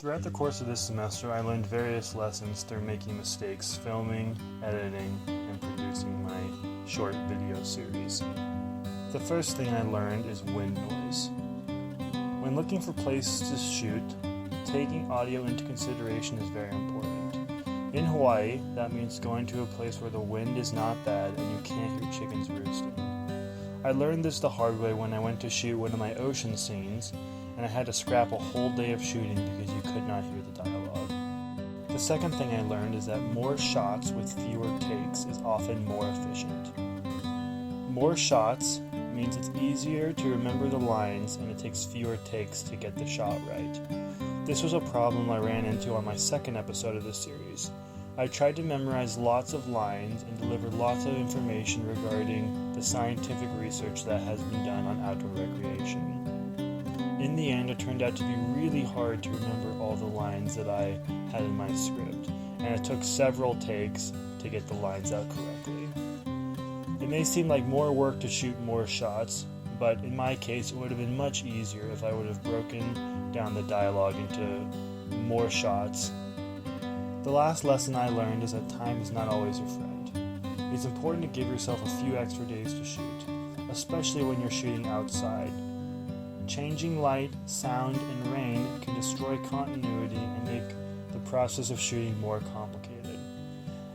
Throughout the course of this semester, I learned various lessons through making mistakes, filming, editing, and producing my short video series. The first thing I learned is wind noise. When looking for places to shoot, taking audio into consideration is very important. In Hawaii, that means going to a place where the wind is not bad and you can't hear chickens roosting. I learned this the hard way when I went to shoot one of my ocean scenes, and I had to scrap a whole day of shooting because you could not hear the dialogue. The second thing I learned is that more shots with fewer takes is often more efficient. More shots means it's easier to remember the lines and it takes fewer takes to get the shot right. This was a problem I ran into on my second episode of this series. I tried to memorize lots of lines and deliver lots of information regarding the scientific research that has been done on outdoor recreation. In the end, it turned out to be really hard to remember all the lines that I had in my script, and it took several takes to get the lines out correctly. It may seem like more work to shoot more shots, but in my case, it would have been much easier if I would have broken down the dialogue into more shots. The last lesson I learned is that time is not always your friend. It's important to give yourself a few extra days to shoot, especially when you're shooting outside. Changing light, sound, and rain can destroy continuity and make the process of shooting more complicated.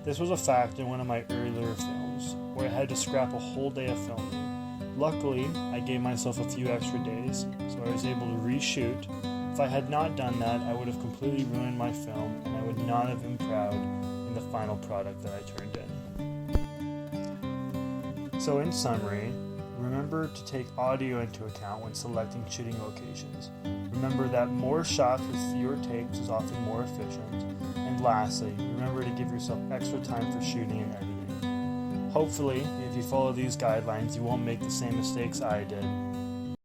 This was a fact in one of my earlier films, where I had to scrap a whole day of filming. Luckily, I gave myself a few extra days, so I was able to reshoot. If I had not done that, I would have completely ruined my film, and I would not have been proud in the final product that I turned in. So in summary, remember to take audio into account when selecting shooting locations. Remember that more shots with fewer takes is often more efficient. And lastly, remember to give yourself extra time for shooting and editing. Hopefully, if you follow these guidelines, you won't make the same mistakes I did.